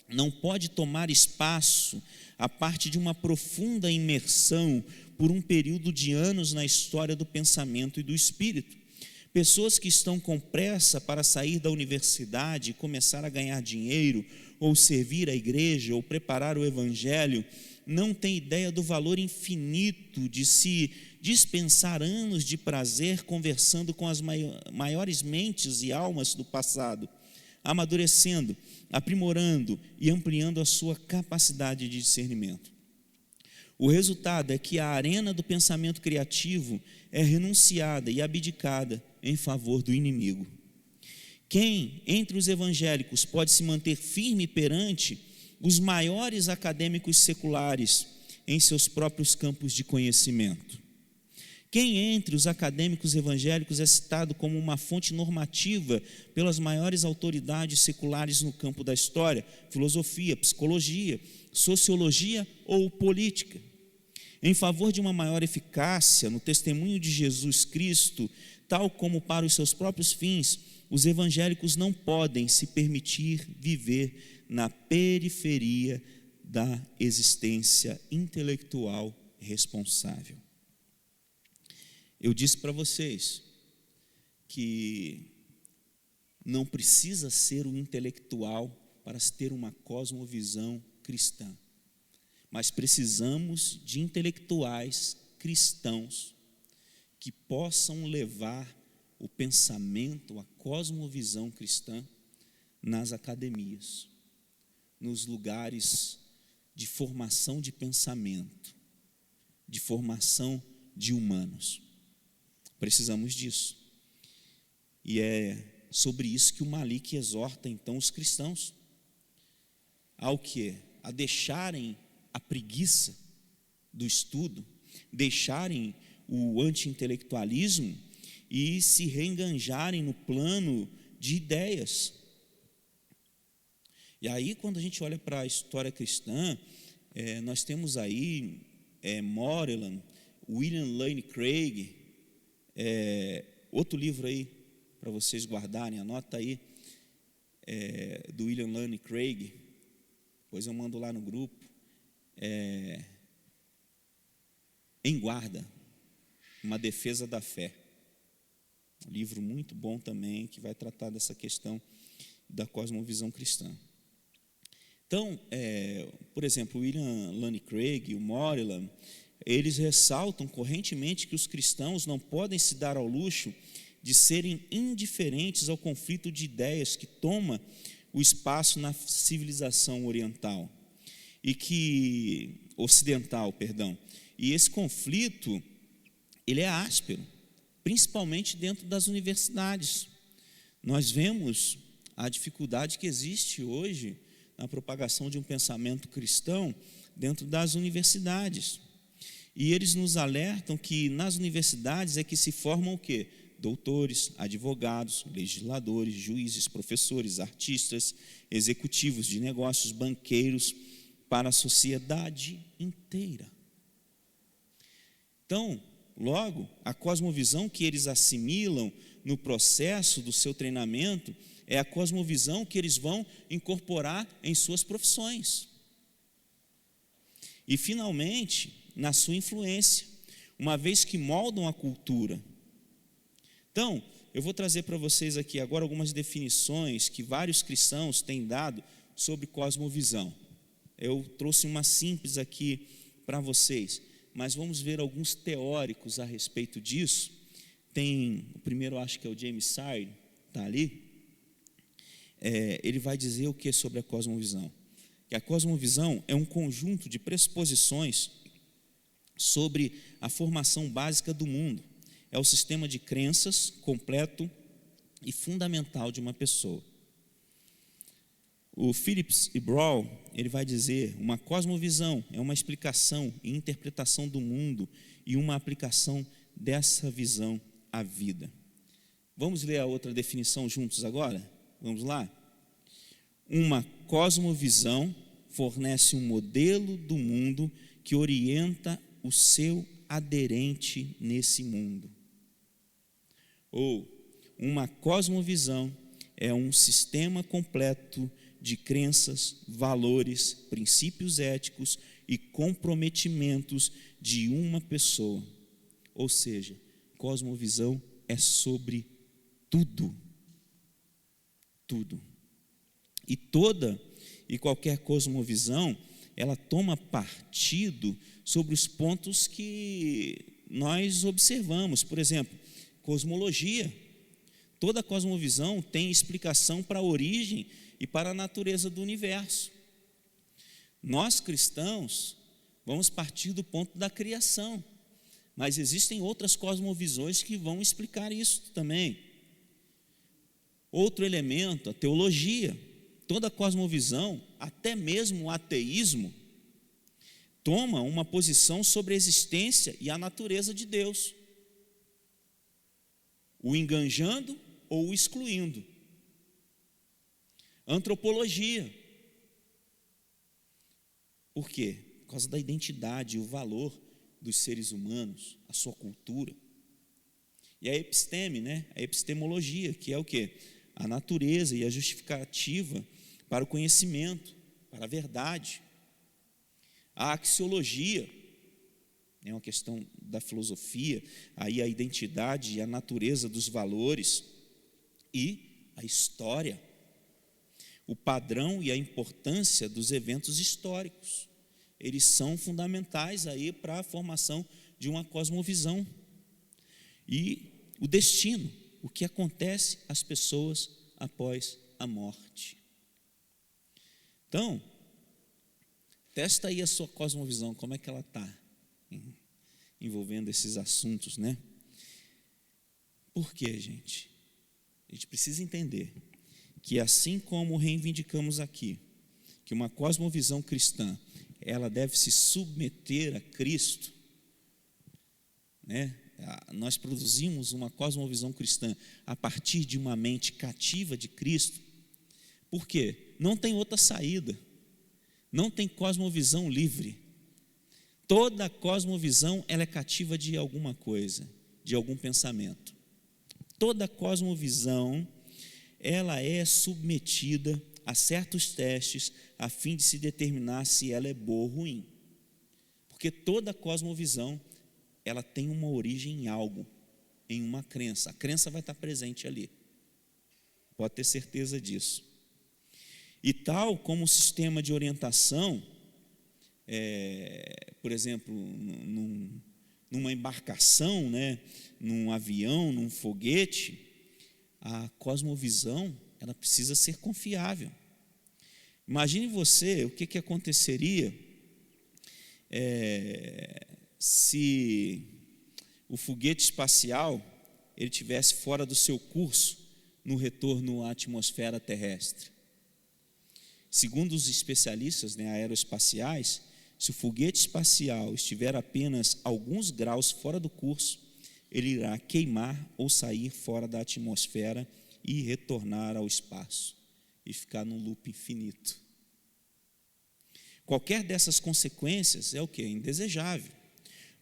não pode tomar espaço a parte de uma profunda imersão por um período de anos na história do pensamento e do espírito. Pessoas que estão com pressa para sair da universidade e começar a ganhar dinheiro, ou servir a igreja, ou preparar o evangelho, não têm ideia do valor infinito de se dispensar anos de prazer conversando com as maiores mentes e almas do passado, amadurecendo, aprimorando e ampliando a sua capacidade de discernimento. O resultado é que a arena do pensamento criativo é renunciada e abdicada, em favor do inimigo. Quem entre os evangélicos pode se manter firme perante os maiores acadêmicos seculares em seus próprios campos de conhecimento? Quem entre os acadêmicos evangélicos é citado como uma fonte normativa pelas maiores autoridades seculares no campo da história, filosofia, psicologia, sociologia ou política? Em favor de uma maior eficácia no testemunho de Jesus Cristo, tal como para os seus próprios fins, os evangélicos não podem se permitir viver na periferia da existência intelectual responsável. Eu disse para vocês que não precisa ser um intelectual para se ter uma cosmovisão cristã, mas precisamos de intelectuais cristãos que possam levar o pensamento, a cosmovisão cristã nas academias, nos lugares de formação de pensamento, de formação de humanos. Precisamos disso. E é sobre isso que o Malik exorta então os cristãos ao quê? A deixarem a preguiça do estudo, deixarem o anti-intelectualismo e se reenganjarem no plano de ideias. E aí, quando a gente olha para a história cristã, nós temos aí Moreland, William Lane Craig, outro livro aí para vocês guardarem, anota aí, do William Lane Craig, depois eu mando lá no grupo, Em Guarda, uma defesa da fé, um livro muito bom também, que vai tratar dessa questão da cosmovisão cristã. Então, por exemplo, o William Lane Craig e o Moreland, eles ressaltam correntemente que os cristãos não podem se dar ao luxo de serem indiferentes ao conflito de ideias que toma o espaço na civilização ocidental. E esse conflito, ele é áspero, principalmente dentro das universidades. Nós vemos a dificuldade que existe hoje na propagação de um pensamento cristão dentro das universidades. E eles nos alertam que nas universidades é que se formam o quê? Doutores, advogados, legisladores, juízes, professores, artistas, executivos de negócios, banqueiros, para a sociedade inteira. Então, logo, a cosmovisão que eles assimilam no processo do seu treinamento é a cosmovisão que eles vão incorporar em suas profissões. E, finalmente, na sua influência, uma vez que moldam a cultura. Então, eu vou trazer para vocês aqui agora algumas definições que vários cristãos têm dado sobre cosmovisão. Eu trouxe uma simples aqui para vocês, mas vamos ver alguns teóricos a respeito disso. Tem, o primeiro acho que é o James Sire, está ali. Ele vai dizer o que sobre a cosmovisão? Que a cosmovisão é um conjunto de pressuposições sobre a formação básica do mundo. É o sistema de crenças completo e fundamental de uma pessoa. O Phillips e Brown, ele vai dizer, uma cosmovisão é uma explicação e interpretação do mundo e uma aplicação dessa visão à vida. Vamos ler a outra definição juntos agora? Vamos lá? Uma cosmovisão fornece um modelo do mundo que orienta o seu aderente nesse mundo. Ou, uma cosmovisão é um sistema completo de crenças, valores, princípios éticos e comprometimentos de uma pessoa. Ou seja, cosmovisão é sobre tudo. Tudo. E toda e qualquer cosmovisão, ela toma partido sobre os pontos que nós observamos. Por exemplo, cosmologia. Toda cosmovisão tem explicação para a origem e para a natureza do universo. Nós cristãos vamos partir do ponto da criação, Mas existem outras cosmovisões que vão explicar isso também. Outro elemento, a teologia. Toda cosmovisão, até mesmo o ateísmo, toma uma posição sobre a existência e a natureza de Deus, o enganjando ou o excluindo. Antropologia. Por quê? Por causa da identidade e o valor dos seres humanos, a sua cultura. E a episteme, a epistemologia, que é o quê? A natureza e a justificativa para o conhecimento, para a verdade. A axiologia é uma questão da filosofia, aí a identidade e a natureza dos valores. E a história, o padrão e a importância dos eventos históricos. Eles são fundamentais aí para a formação de uma cosmovisão. E o destino, o que acontece às pessoas após a morte. Então, testa aí a sua cosmovisão, como é que ela está envolvendo esses assuntos, né? Por quê, gente? A gente precisa entender que assim como reivindicamos aqui, que uma cosmovisão cristã, ela deve se submeter a Cristo, nós produzimos uma cosmovisão cristã a partir de uma mente cativa de Cristo. Por quê? Não tem outra saída, não tem cosmovisão livre. Toda cosmovisão ela é cativa de alguma coisa, de algum pensamento. Toda cosmovisão ela é submetida a certos testes a fim de se determinar se ela é boa ou ruim. Porque toda cosmovisão ela tem uma origem em algo, em uma crença. A crença vai estar presente ali. Pode ter certeza disso. E tal como o sistema de orientação, por exemplo, numa embarcação, num avião, num foguete, a cosmovisão ela precisa ser confiável. Imagine você o que aconteceria se o foguete espacial ele tivesse fora do seu curso no retorno à atmosfera terrestre. Segundo os especialistas aeroespaciais, se o foguete espacial estiver apenas alguns graus fora do curso, ele irá queimar ou sair fora da atmosfera e retornar ao espaço e ficar num loop infinito. Qualquer dessas consequências é o quê? Indesejável.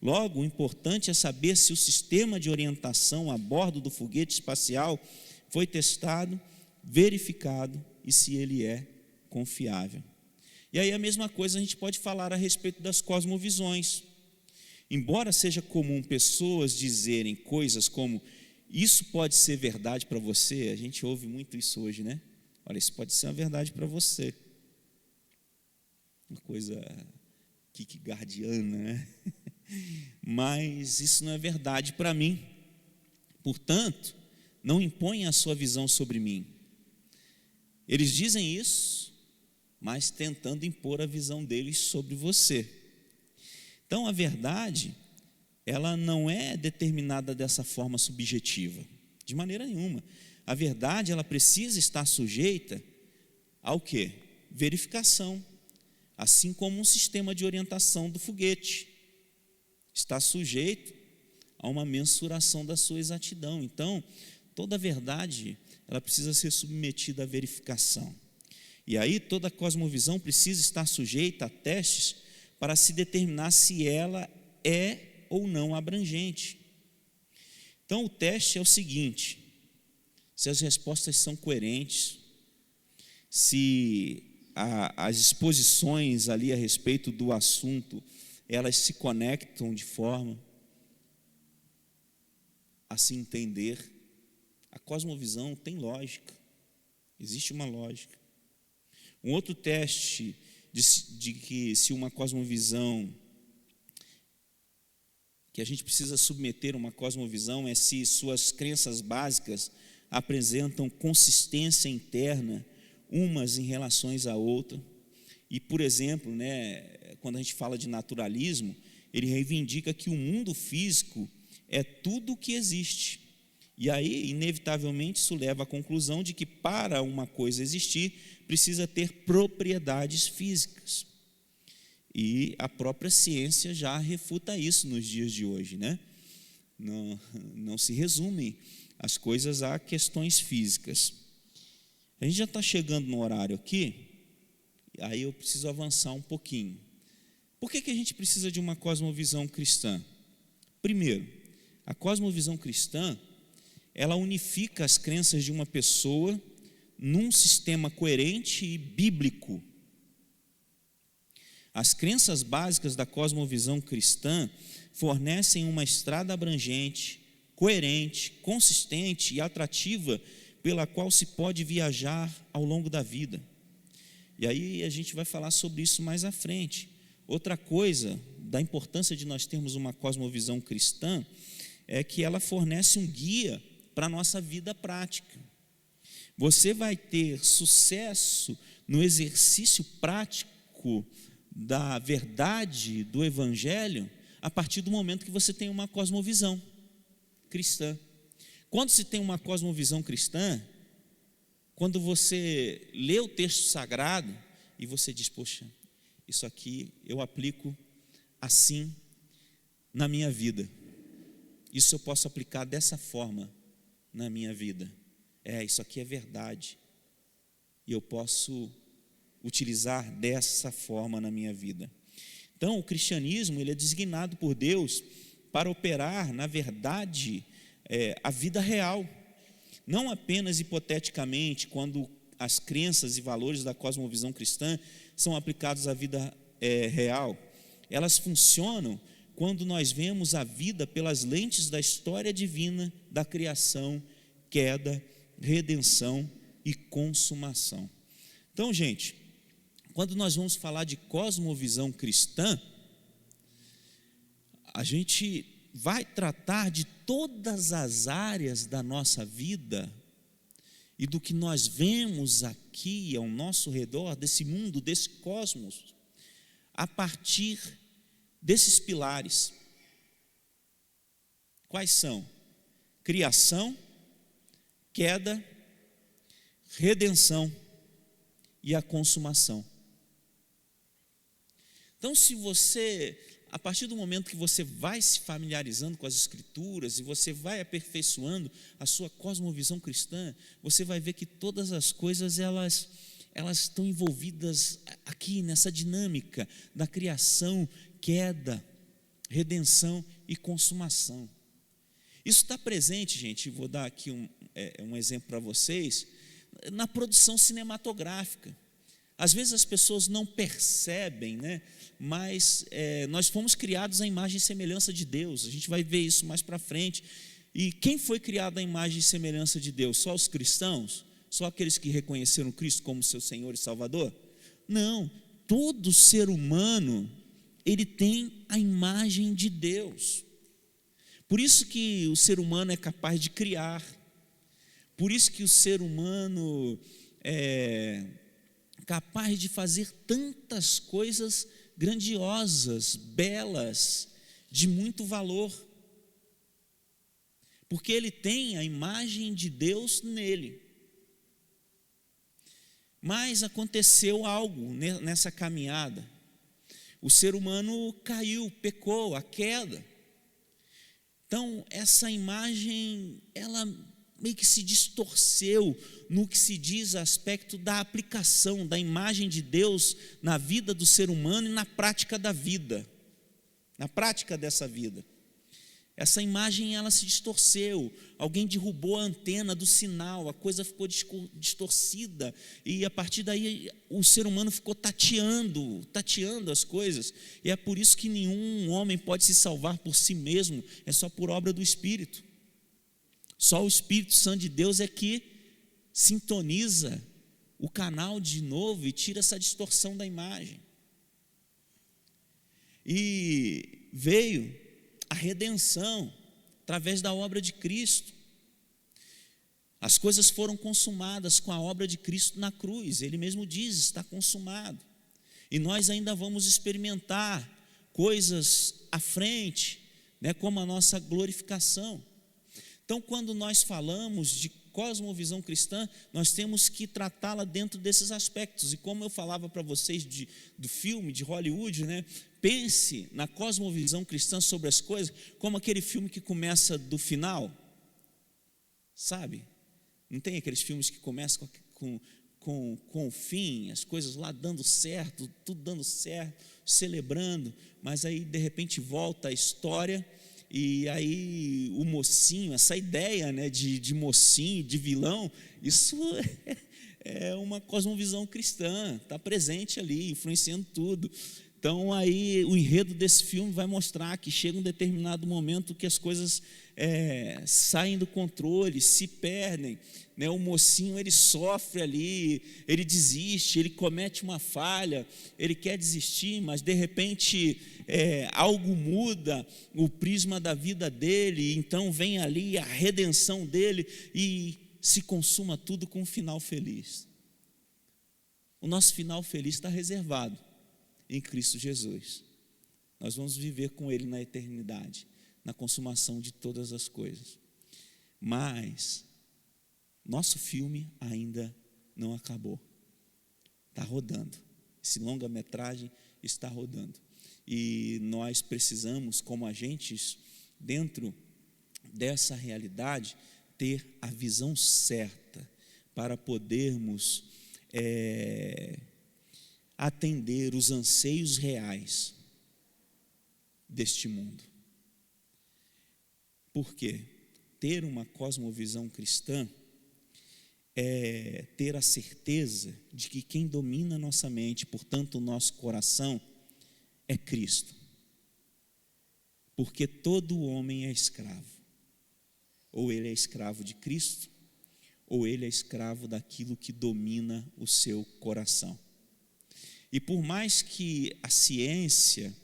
Logo, o importante é saber se o sistema de orientação a bordo do foguete espacial foi testado, verificado e se ele é confiável. E aí a mesma coisa a gente pode falar a respeito das cosmovisões. Embora seja comum pessoas dizerem coisas como isso pode ser verdade para você, a gente ouve muito isso hoje, Olha, isso pode ser uma verdade para você. Uma coisa kierkegaardiana, Mas isso não é verdade para mim. Portanto, não imponha a sua visão sobre mim. Eles dizem isso, mas tentando impor a visão deles sobre você. Então, a verdade, ela não é determinada dessa forma subjetiva, de maneira nenhuma. A verdade, ela precisa estar sujeita ao quê? Verificação, assim como um sistema de orientação do foguete está sujeito a uma mensuração da sua exatidão. Então, toda verdade, ela precisa ser submetida à verificação. E aí, toda cosmovisão precisa estar sujeita a testes para se determinar se ela é ou não abrangente. Então, o teste é o seguinte: se as respostas são coerentes, se as exposições ali a respeito do assunto, elas se conectam de forma a se entender. A cosmovisão tem lógica, existe uma lógica. Um outro teste de que se uma cosmovisão, que a gente precisa submeter uma cosmovisão, é se suas crenças básicas apresentam consistência interna umas em relações à outra. E, por exemplo, quando a gente fala de naturalismo, ele reivindica que o mundo físico é tudo o que existe. E aí, inevitavelmente, isso leva à conclusão de que para uma coisa existir, precisa ter propriedades físicas. E a própria ciência já refuta isso nos dias de hoje, né? Não se resume as coisas a questões físicas. A gente já está chegando no horário aqui, aí eu preciso avançar um pouquinho. Por que a gente precisa de uma cosmovisão cristã? Primeiro, a cosmovisão cristã, ela unifica as crenças de uma pessoa num sistema coerente e bíblico. As crenças básicas da cosmovisão cristã fornecem uma estrada abrangente, coerente, consistente e atrativa pela qual se pode viajar ao longo da vida. E aí a gente vai falar sobre isso mais à frente. Outra coisa da importância de nós termos uma cosmovisão cristã é que ela fornece um guia para a nossa vida prática. Você vai ter sucesso no exercício prático da verdade do Evangelho a partir do momento que você tem uma cosmovisão cristã. Quando se tem uma cosmovisão cristã, quando você lê o texto sagrado e você diz, poxa, isso aqui eu aplico assim na minha vida, isso eu posso aplicar dessa forma na minha vida, isso aqui é verdade, e eu posso utilizar dessa forma na minha vida. Então, o cristianismo, ele é designado por Deus para operar, na verdade, a vida real, não apenas hipoteticamente, quando as crenças e valores da cosmovisão cristã são aplicados à vida real. Elas funcionam quando nós vemos a vida pelas lentes da história divina, da criação, queda, redenção e consumação. Então, gente, quando nós vamos falar de cosmovisão cristã, a gente vai tratar de todas as áreas da nossa vida e do que nós vemos aqui ao nosso redor, desse mundo, desse cosmos, a partir desses pilares. Quais são? Criação, queda, redenção e a consumação. Então, se você, a partir do momento que você vai se familiarizando com as Escrituras e você vai aperfeiçoando a sua cosmovisão cristã, você vai ver que todas as coisas elas estão envolvidas aqui nessa dinâmica da criação, queda, redenção e consumação. Isso está presente, gente, vou dar aqui um exemplo para vocês, na produção cinematográfica. Às vezes as pessoas não percebem, né? Mas nós fomos criados à imagem e semelhança de Deus. A gente vai ver isso mais para frente. E quem foi criado à imagem e semelhança de Deus? Só os cristãos? Só aqueles que reconheceram Cristo como seu Senhor e Salvador? Não, todo ser humano, ele tem a imagem de Deus. Por isso que o ser humano é capaz de criar. Por isso que o ser humano é capaz de fazer tantas coisas grandiosas, belas, de muito valor, porque ele tem a imagem de Deus nele. Mas aconteceu algo nessa caminhada, o ser humano caiu, pecou, a queda. Então essa imagem, ela meio que se distorceu no que se diz a aspecto da aplicação da imagem de Deus na vida do ser humano e na prática da vida, na prática dessa vida. Essa imagem, ela se distorceu, alguém derrubou a antena do sinal, a coisa ficou distorcida, e a partir daí o ser humano ficou tateando as coisas, e é por isso que nenhum homem pode se salvar por si mesmo, é só por obra do Espírito. Só o Espírito Santo de Deus é que sintoniza o canal de novo e tira essa distorção da imagem. E veio a redenção através da obra de Cristo. As coisas foram consumadas com a obra de Cristo na cruz. Ele mesmo diz, está consumado. E nós ainda vamos experimentar coisas à frente, né, como a nossa glorificação. Então, quando nós falamos de cosmovisão cristã, nós temos que tratá-la dentro desses aspectos. E como eu falava para vocês do filme de Hollywood, né, pense na cosmovisão cristã sobre as coisas como aquele filme que começa do final, sabe? Não tem aqueles filmes que começam com o fim, as coisas lá dando certo, tudo dando certo, celebrando, mas aí de repente volta a história, e aí o mocinho, essa ideia, né, de mocinho, de vilão, isso é uma cosmovisão cristã, está presente ali, influenciando tudo. Então aí o enredo desse filme vai mostrar que chega um determinado momento que as coisas saem do controle, se perdem, né? O mocinho, ele sofre ali, ele desiste, ele comete uma falha, ele quer desistir, mas de repente algo muda o prisma da vida dele, então vem ali a redenção dele e se consuma tudo com um final feliz. O nosso final feliz está reservado em Cristo Jesus. Nós vamos viver com Ele na eternidade, na consumação de todas as coisas. Mas nosso filme ainda não acabou. Está rodando. Esse longa-metragem está rodando. E nós precisamos, como agentes, dentro dessa realidade, ter a visão certa para podermos atender os anseios reais deste mundo. Por quê? Ter uma cosmovisão cristã é ter a certeza de que quem domina a nossa mente, portanto o nosso coração, é Cristo. Porque todo homem é escravo. Ou ele é escravo de Cristo, ou ele é escravo daquilo que domina o seu coração. E por mais que a ciência,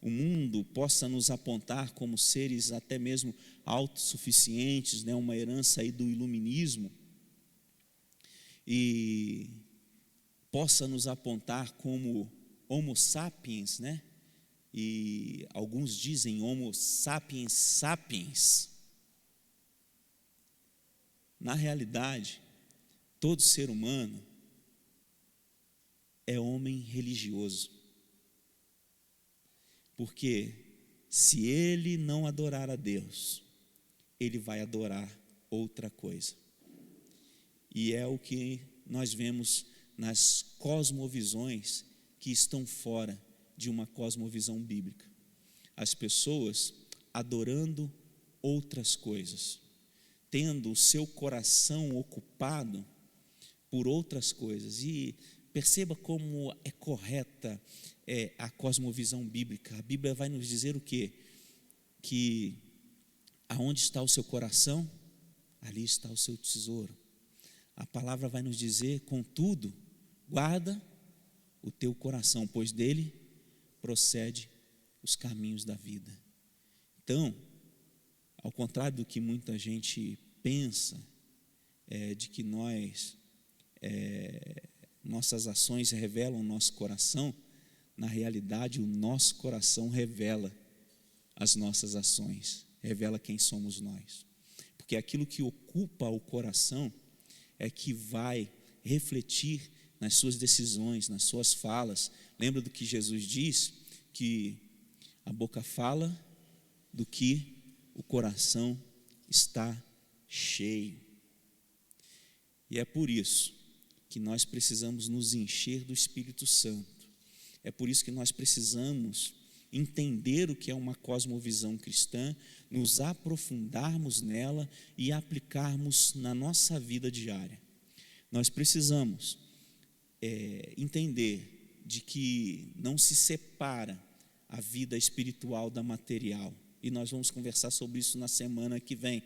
o mundo, possa nos apontar como seres até mesmo autossuficientes, né, uma herança aí do iluminismo, e possa nos apontar como Homo sapiens, né? E alguns dizem Homo sapiens sapiens. Na realidade, todo ser humano é homem religioso. Porque se ele não adorar a Deus, ele vai adorar outra coisa. E é o que nós vemos nas cosmovisões que estão fora de uma cosmovisão bíblica. As pessoas adorando outras coisas, tendo o seu coração ocupado por outras coisas. E perceba como é correta a cosmovisão bíblica. A Bíblia vai nos dizer o quê? Que aonde está o seu coração, ali está o seu tesouro. A palavra vai nos dizer, contudo, guarda o teu coração, pois dele procede os caminhos da vida. Então, ao contrário do que muita gente pensa, de que nossas ações revelam o nosso coração, na realidade o nosso coração revela as nossas ações, revela quem somos nós. Porque aquilo que ocupa o coração é que vai refletir nas suas decisões, nas suas falas. Lembra do que Jesus diz? Que a boca fala do que o coração está cheio. E é por isso que nós precisamos nos encher do Espírito Santo. É por isso que nós precisamos entender o que é uma cosmovisão cristã, nos aprofundarmos nela e aplicarmos na nossa vida diária. Nós precisamos entender de que não se separa a vida espiritual da material. E nós vamos conversar sobre isso na semana que vem.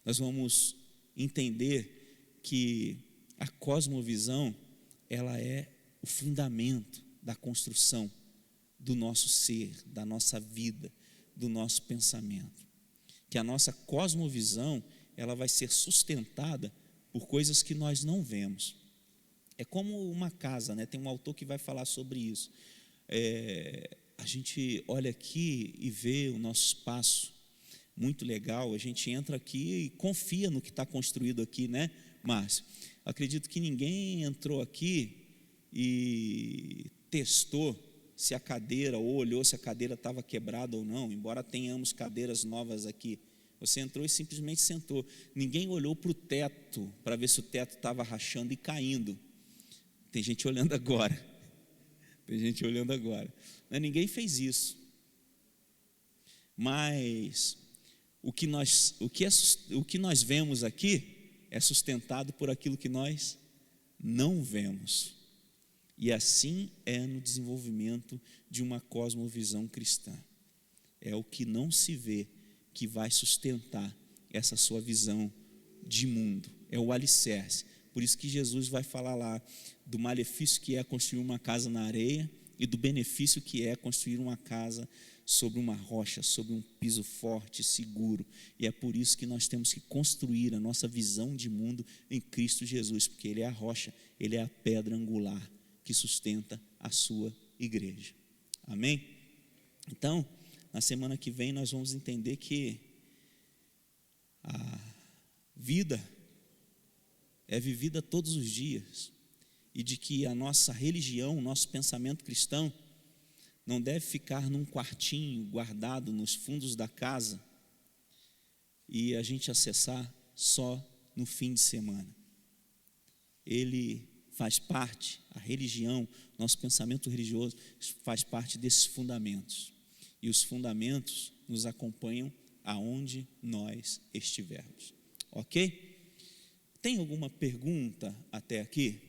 Nós vamos entender que a cosmovisão, ela é o fundamento da construção do nosso ser, da nossa vida, do nosso pensamento. Que a nossa cosmovisão, ela vai ser sustentada por coisas que nós não vemos. É como uma casa, né? Tem um autor que vai falar sobre isso. a gente olha aqui e vê o nosso espaço muito legal, a gente entra aqui e confia no que está construído aqui, né, Márcio? Acredito que ninguém entrou aqui e testou se a cadeira, ou olhou se a cadeira estava quebrada ou não, embora tenhamos cadeiras novas aqui. Você entrou e simplesmente sentou. Ninguém olhou para o teto, para ver se o teto estava rachando e caindo. Tem gente olhando agora. Tem gente olhando agora. Mas ninguém fez isso. Mas o que nós vemos aqui é sustentado por aquilo que nós não vemos. E assim é no desenvolvimento de uma cosmovisão cristã. É o que não se vê que vai sustentar essa sua visão de mundo. É o alicerce. Por isso que Jesus vai falar lá do malefício que é construir uma casa na areia e do benefício que é construir uma casa sobre uma rocha, sobre um piso forte, seguro. E é por isso que nós temos que construir a nossa visão de mundo em Cristo Jesus, porque Ele é a rocha, Ele é a pedra angular que sustenta a sua igreja. Amém? Então, na semana que vem nós vamos entender que a vida é vivida todos os dias e de que a nossa religião, o nosso pensamento cristão não deve ficar num quartinho guardado nos fundos da casa e a gente acessar só no fim de semana. Ele faz parte, a religião, nosso pensamento religioso faz parte desses fundamentos. E os fundamentos nos acompanham aonde nós estivermos. Ok? Tem alguma pergunta até aqui?